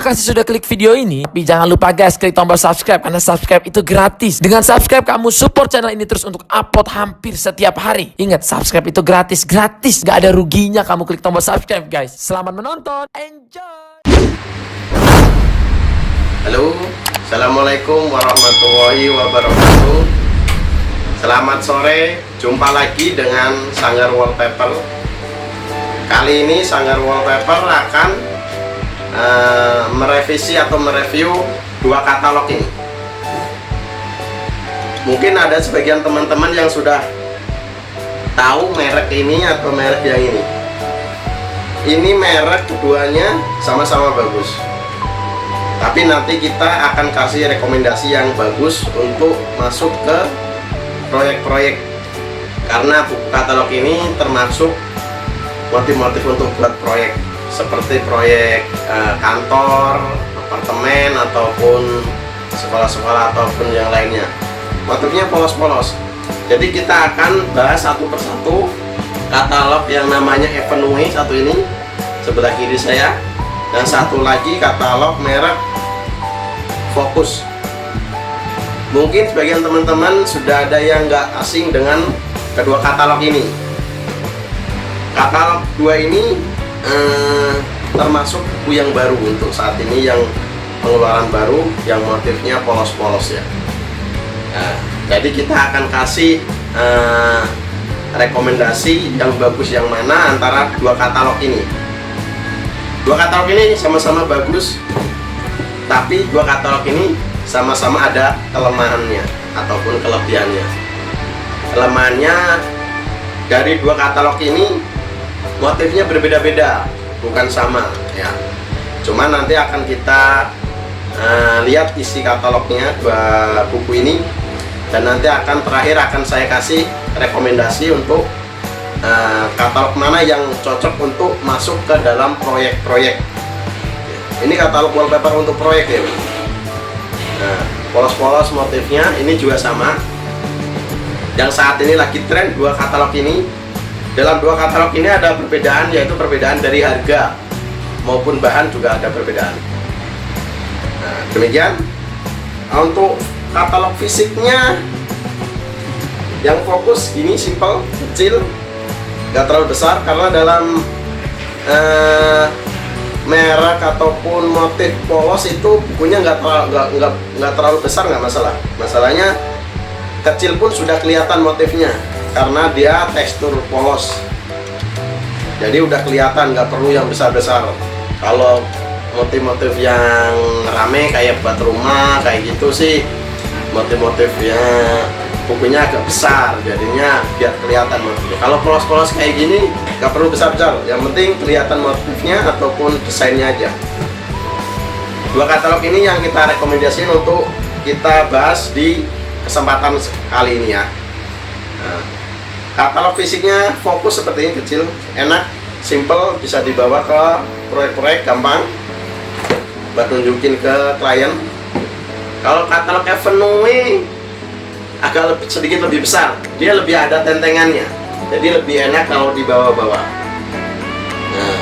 kasih sudah klik video ini. Tapi jangan lupa guys, klik tombol subscribe karena subscribe itu gratis. Dengan subscribe kamu support channel ini terus untuk upload hampir setiap hari. Ingat, subscribe itu gratis, gak ada ruginya kamu klik tombol subscribe guys. Selamat menonton, enjoy. Halo, assalamualaikum warahmatullahi wabarakatuh. Selamat sore, jumpa lagi dengan Sanggar Wallpaper. Kali ini Sanggar Wallpaper akan merevisi atau mereview dua katalog ini. Mungkin ada sebagian teman-teman yang sudah tahu merek ini atau merek yang ini. Ini merek keduanya sama-sama bagus. Tapi nanti kita akan kasih rekomendasi yang bagus untuk masuk ke proyek-proyek, karena buku katalog ini termasuk motif-motif untuk buat proyek seperti proyek kantor, apartemen, ataupun sekolah-sekolah ataupun yang lainnya. Motifnya polos-polos. Jadi kita akan bahas satu persatu katalog yang namanya Evenue, satu ini sebelah kiri saya, dan satu lagi katalog merek Focus. Mungkin sebagian teman-teman sudah ada yang nggak asing dengan kedua katalog ini. Katalog dua ini termasuk buku yang baru untuk saat ini, yang pengeluaran baru, yang motifnya polos-polos ya. Nah, jadi kita akan kasih rekomendasi yang bagus yang mana antara dua katalog ini. Dua katalog ini sama-sama bagus, tapi dua katalog ini sama-sama ada kelemahannya ataupun kelebihannya. Kelemahannya, dari dua katalog ini motifnya berbeda-beda, bukan sama ya. Cuma nanti akan kita lihat isi katalognya dua buku ini, dan nanti akan terakhir akan saya kasih rekomendasi untuk katalog mana yang cocok untuk masuk ke dalam proyek-proyek. Ini katalog wallpaper untuk proyek ya. Nah, polos-polos motifnya ini juga sama. Yang saat ini lagi tren dua katalog ini. Dalam dua katalog ini ada perbedaan, yaitu perbedaan dari harga maupun bahan juga ada perbedaan. Nah, demikian. Untuk katalog fisiknya, yang Fokus ini simple, kecil, nggak terlalu besar, karena dalam merek ataupun motif polos itu bukunya nggak terlalu besar, nggak masalah. Masalahnya kecil pun sudah kelihatan motifnya karena dia tekstur polos, jadi udah kelihatan, nggak perlu yang besar-besar. Kalau motif-motif yang rame kayak buat rumah kayak gitu sih, motif-motifnya bukunya agak besar, jadinya biar kelihatan motifnya. Kalau polos-polos kayak gini nggak perlu besar-besar, yang penting kelihatan motifnya ataupun desainnya aja. Dua katalog ini yang kita rekomendasikan untuk kita bahas di kesempatan kali ini ya. Nah, katalog fisiknya Fokus seperti ini, kecil, enak, simple, bisa dibawa ke proyek-proyek, gampang buat nunjukin ke klien. Kalau katalog Evenue agak sedikit lebih besar, dia lebih ada tentengannya, jadi lebih enak kalau dibawa-bawa. Nah,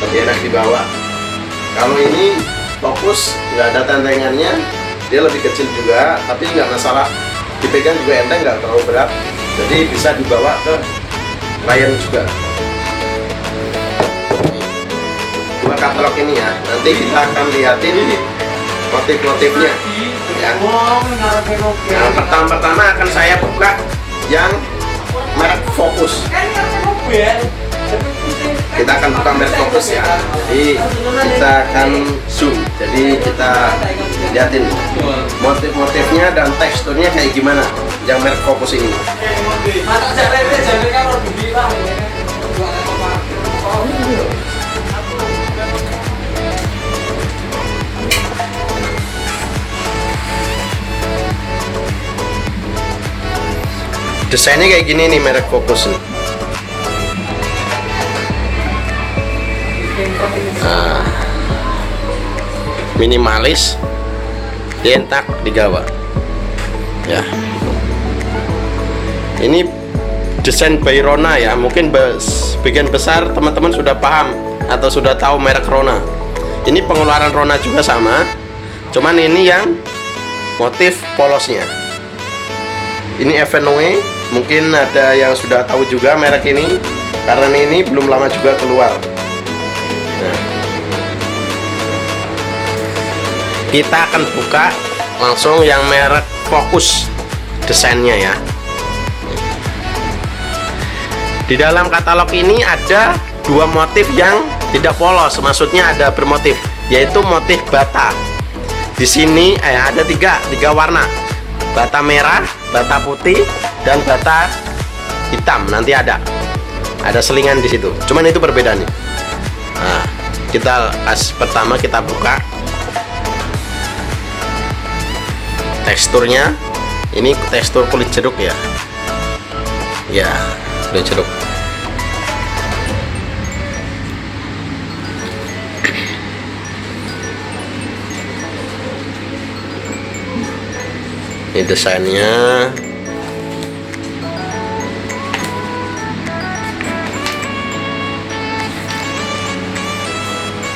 lebih enak dibawa. Kalau ini Fokus nggak ada tentengannya, dia lebih kecil juga, tapi nggak masalah, dipegang juga enteng, nggak terlalu berat, jadi bisa dibawa ke klien juga. Dua katalog ini ya, nanti kita akan lihatin motif-motifnya ya. Yang pertama akan saya buka yang merek Fokus. Kita akan buka merek Fokus ya. Jadi kita akan zoom. Jadi kita lihatin motif-motifnya dan teksturnya kayak gimana yang merek Fokus ini. Desainnya kayak gini nih merek Fokus nih. Nah, minimalis, dientak, digawa. Ya. Ini desain by Rona ya. Mungkin sebagian besar teman-teman sudah paham atau sudah tahu merek Rona. Ini pengeluaran Rona juga sama, cuman ini yang motif polosnya. Ini Evenue, mungkin ada yang sudah tahu juga merek ini, karena ini belum lama juga keluar. Nah, kita akan buka langsung yang merek Focus desainnya ya. Di dalam katalog ini ada dua motif yang tidak polos, maksudnya ada bermotif, yaitu motif bata. Di sini ada tiga warna, bata merah, bata putih, dan bata hitam. Nanti ada selingan di situ. Cuman itu berbeda nih. Nah, pertama kita buka teksturnya. Ini tekstur kulit jeruk ya. Ya, kulit jeruk. Ini desainnya.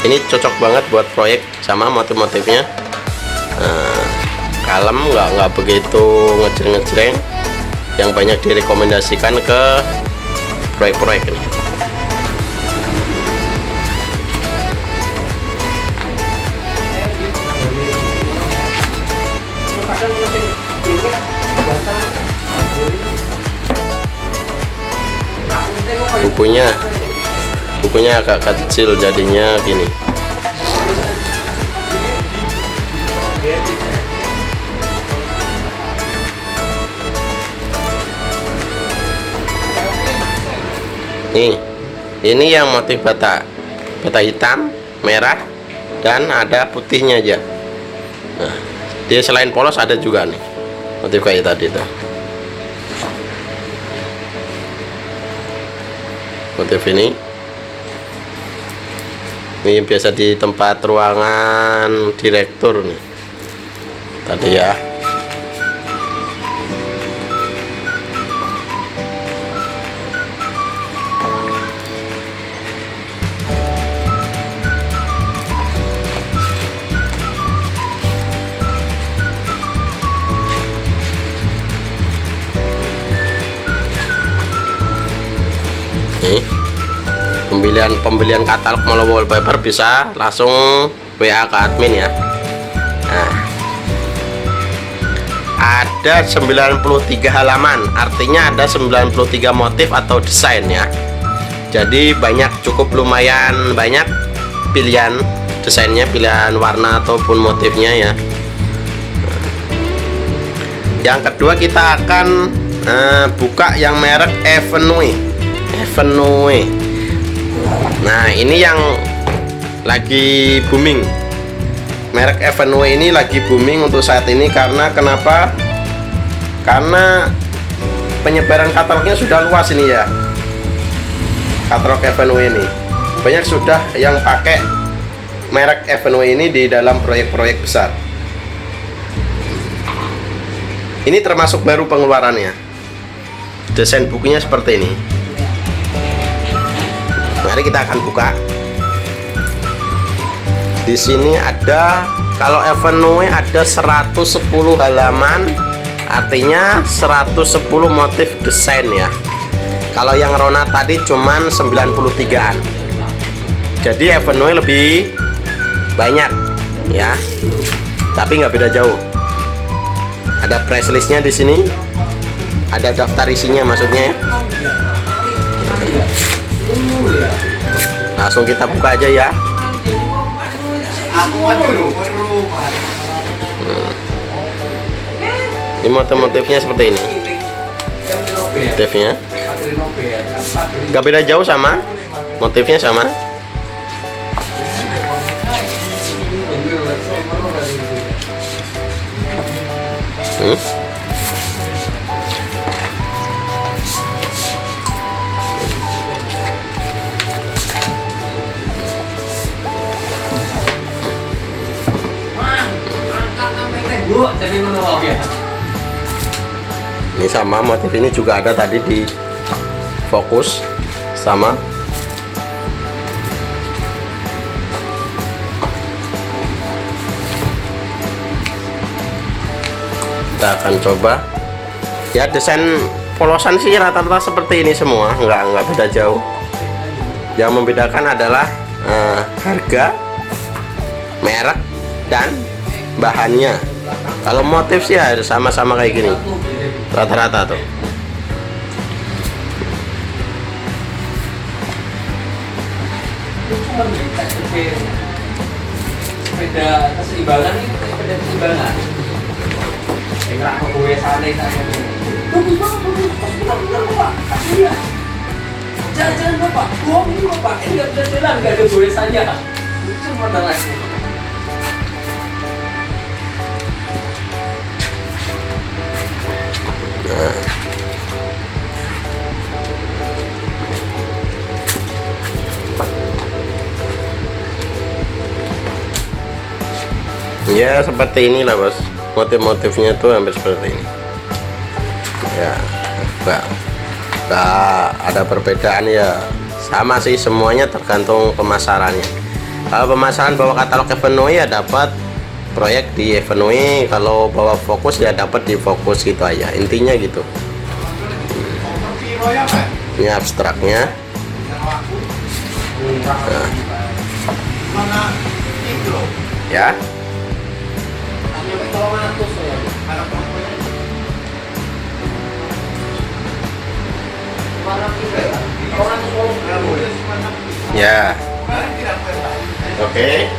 Ini cocok banget buat proyek sama motif-motifnya. Kalem, nggak begitu ngejreng-ngejreng, yang banyak direkomendasikan ke proyek-proyek ini. Bukunya agak kecil, jadinya gini. Ini yang motif bata hitam, merah, dan ada putihnya aja. Nah, dia selain polos ada juga nih motif kayak tadi tuh. Motif ini biasa di tempat ruangan direktur nih tadi ya. Pembelian katalog melalui wallpaper bisa langsung WA ke admin ya. Nah, ada 93 halaman, artinya ada 93 motif atau desain ya. Jadi cukup lumayan banyak pilihan desainnya, pilihan warna ataupun motifnya ya. Yang kedua kita akan buka yang merek Evenue. Nah, ini yang lagi booming. Merek Evenue ini lagi booming untuk saat ini karena kenapa? Karena penyebaran katalognya sudah luas ini ya. Katalog Evenue ini banyak sudah yang pakai merek Evenue ini di dalam proyek-proyek besar. Ini termasuk baru pengeluarannya. Desain bukunya seperti ini. Mari kita akan buka. Di sini ada, kalau Evenue ada 110 halaman, artinya 110 motif desain ya. Kalau yang Rona tadi cuman 93-an. Jadi Evenue lebih banyak ya. Tapi nggak beda jauh. Ada price listnya di sini. Ada daftar isinya maksudnya ya. Langsung kita buka aja ya. Ini motif-motifnya seperti ini. Motifnya nggak beda jauh, sama motifnya sama. Ini sama, motif ini juga ada tadi di Focus sama. Kita akan coba ya, desain polosan sih rata-rata seperti ini semua, nggak beda jauh. Yang membedakan adalah harga, merek, dan bahannya. Kalau motif sih ya sama-sama kayak gini rata-rata tuh. Sepeda keseimbangan ini, sepeda keseimbangan. Enggak aku gue santai tanya. Bagus banget, Pak. Iya. Jalan Bapak, bohong ini Bapak. Ini nggak bisa jalan, nggak ada goresannya. Cuma lagi. Ya seperti inilah bos, motif-motifnya tuh hampir seperti ini ya. Nggak ada perbedaan ya, sama sih semuanya, tergantung pemasarannya. Kalau pemasaran bawa katalog Evenue ya dapat proyek di Evenue, kalau bawa fokus ya dapat di fokus, gitu aja intinya gitu. Ini abstraknya. Nah. Ya. Ya. Oke.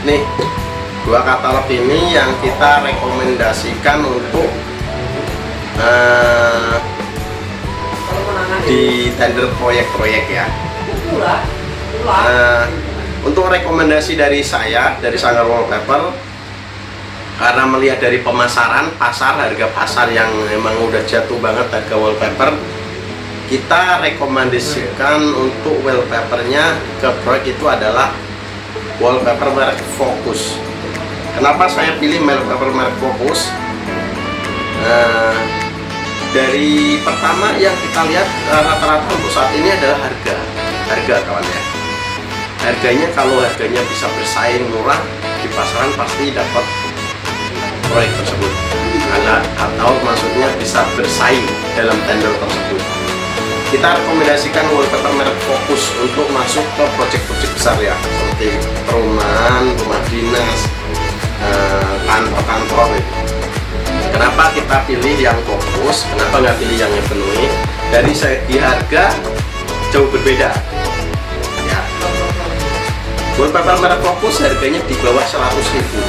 Nih, dua katalog ini yang kita rekomendasikan untuk di tender proyek-proyek ya. Untuk rekomendasi dari saya, dari Sanggar Wallpaper, karena melihat dari pemasaran pasar, harga pasar yang memang udah jatuh banget harga wallpaper, kita rekomendasikan untuk wallpapernya ke proyek itu adalah wallpaper merek Focus. Kenapa saya pilih wallpaper merek Focus? Dari pertama yang kita lihat rata-rata untuk saat ini adalah harga kawan ya. Harganya, kalau harganya bisa bersaing murah di pasaran pasti dapat proyek tersebut, atau maksudnya bisa bersaing dalam tender tersebut. Kita rekomendasikan wallpaper merek Focus untuk masuk ke proyek-proyek besar ya, seperti perumahan, rumah dinas, kantor-kantor itu. Kenapa kita pilih yang Focus? Kenapa nggak pilih yang Evenue? Dari segi harga jauh berbeda. Ya. Wallpaper merek Focus harganya di bawah 100.000.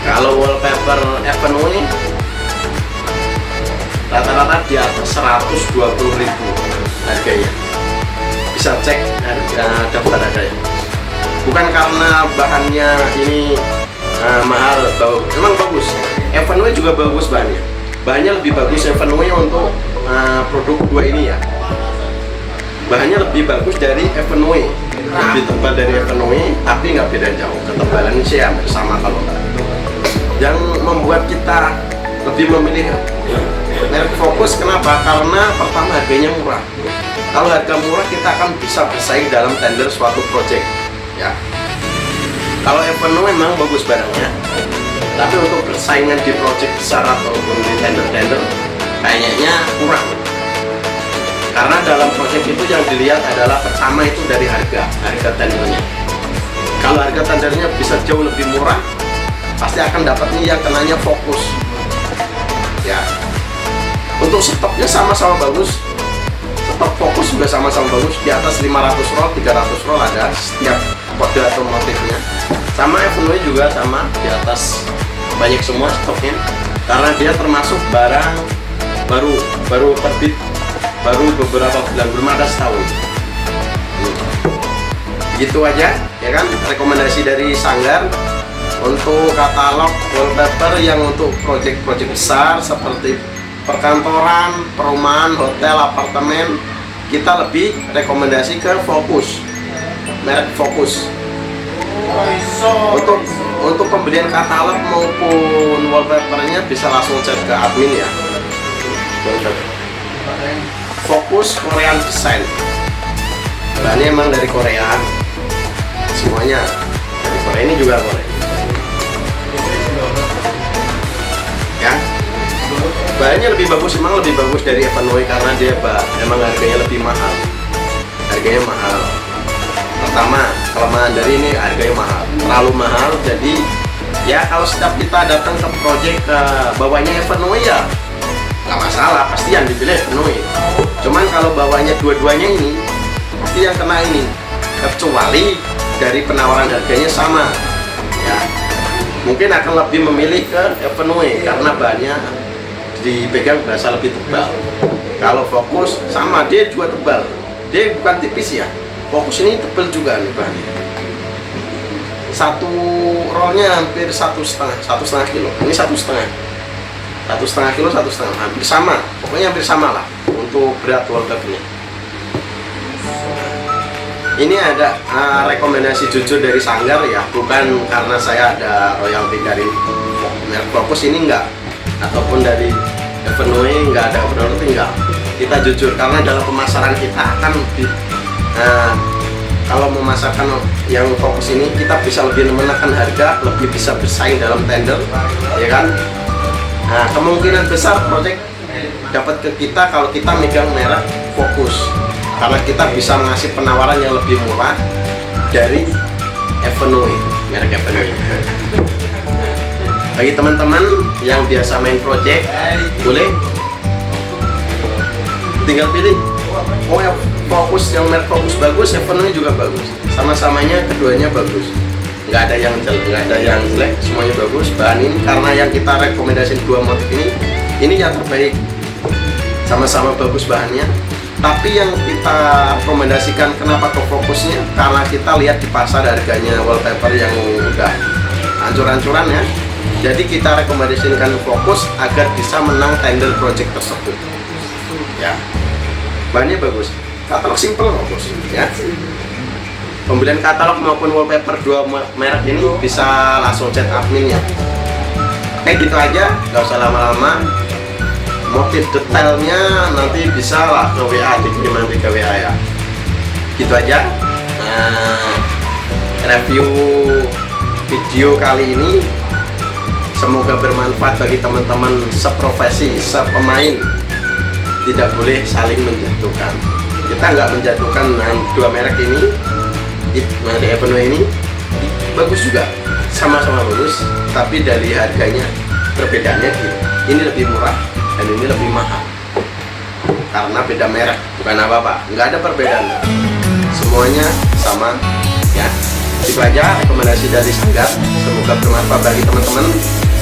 Kalau wallpaper Evenue rata-rata di atas 120.000 harganya. Bisa cek harga daftar harganya. Bukan karena bahannya ini mahal, memang bagus. Evenue juga bagus bahannya lebih bagus Evenue untuk produk dua ini ya. Bahannya lebih bagus dari Evenue, lebih tebal dari Evenue, tapi nggak beda jauh. Ketebalan sih hampir sama kalau nggak. Yang membuat kita lebih memilih merek Focus kenapa? Karena pertama harganya murah. Kalau harga murah kita akan bisa bersaing dalam tender suatu project ya. Kalau Evenue memang bagus barangnya, tapi untuk persaingan di project besar ataupun di tender-tender kayaknya kurang. Karena dalam project itu yang dilihat adalah pertama itu dari harga tendernya. Kalau harga tendernya bisa jauh lebih murah, pasti akan dapat nih yang kenanya Focus. Ya. Untuk stoknya sama-sama bagus. Stok Focus juga sama-sama bagus, di atas 500 roll, 300 roll ada setiap kode atau motifnya. Sama Evenue juga sama, di atas banyak semua stoknya, karena dia termasuk barang baru terbit, baru beberapa bulan, belum ada setahun. Gitu aja ya kan, rekomendasi dari Sanggar untuk katalog wallpaper yang untuk proyek-proyek besar seperti perkantoran, perumahan, hotel, apartemen. Kita lebih rekomendasi ke Focus, merek Focus. Untuk pembelian katalog maupun wallpapernya bisa langsung chat ke admin ya. Fokus Korean design. Bahannya emang dari Korea, semuanya dari Korea, ini juga Korea ya. Bahannya lebih bagus, emang lebih bagus dari Evanway karena dia emang harganya lebih mahal. Harganya mahal. Pertama, kelemahan dari ini harganya mahal, terlalu mahal. Jadi ya kalau setiap kita datang ke project bawahnya Evanway ya nggak masalah, pasti yang dipilih Evanway. Cuman kalau bawahnya dua-duanya ini pasti yang kena ini, kecuali dari penawaran harganya sama ya, mungkin akan lebih memilih ke Evanway karena bahannya dipegang berasa lebih tebal. Kalau Fokus sama, dia juga tebal, dia bukan tipis ya. Fokus ini tebal juga nih bahannya. Satu rollnya hampir 1,5 kilo. Ini 1,5 kilo, 1,5, hampir sama, pokoknya hampir sama lah untuk berat wallpapernya. Ini ada rekomendasi jujur dari Sanggar ya, bukan karena saya ada royalti dari merek Fokus ini enggak, ataupun dari Evanway enggak ada royalti, enggak. Kita jujur karena dalam pemasaran kita akan kalau memasarkan yang Fokus ini kita bisa lebih menekan harga, lebih bisa bersaing dalam tender, ya kan? Nah, kemungkinan besar project dapat ke kita kalau kita megang merek Fokus, karena kita bisa ngasih penawaran yang lebih murah dari Evanway, merek Evanway. Bagi teman-teman yang biasa main project, boleh tinggal pilih. Oh ya, Fokus yang merek Fokus bagus, Evanway juga bagus. Sama-samanya keduanya bagus. Nggak ada yang jelek, nggak ada yang jelek, semuanya bagus. Bahan ini karena yang kita rekomendasiin dua motif ini yang terbaik. Sama-sama bagus bahannya. Tapi yang kita rekomendasikan kenapa ke Fokusnya, karena kita lihat di pasar harganya wallpaper yang udah hancur-hancuran ya. Jadi kita rekomendasikan Fokus agar bisa menang tender project tersebut. Ya, bahannya bagus. Katalog simple Fokus ya. Pembelian katalog maupun wallpaper dua merek ini bisa langsung chat admin ya. Kayak gitu aja, nggak usah lama-lama. Motif detailnya nanti bisa lah ke WA, dikirim nanti ke WA ya. Gitu aja. Review video kali ini semoga bermanfaat bagi teman-teman seprofesi, sepemain. Tidak boleh saling menjatuhkan. Kita nggak menjatuhkan dua merek ini. Merek Evanway ini bagus juga, sama-sama bagus, tapi dari harganya perbedaannya ini lebih murah dan ini lebih mahal karena beda merek, bukan apa-apa, nggak ada perbedaan, semuanya sama ya. Itu aja rekomendasi dari Sanggar, semoga bermanfaat bagi teman-teman.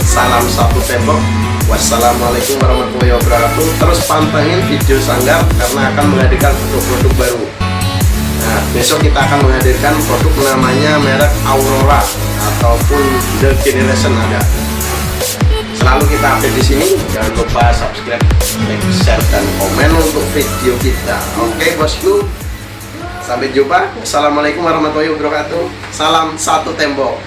Salam satu tembok, wassalamualaikum warahmatullahi wabarakatuh. Terus pantengin video Sanggar karena akan menghadirkan produk-produk baru. Nah, besok kita akan menghadirkan produk namanya merek Aurora ataupun The Generation ada. Selalu kita update di sini. Jangan lupa subscribe, like, share, dan komen untuk video kita. Oke bosku, sampai jumpa. Assalamualaikum warahmatullahi wabarakatuh. Salam satu tembok.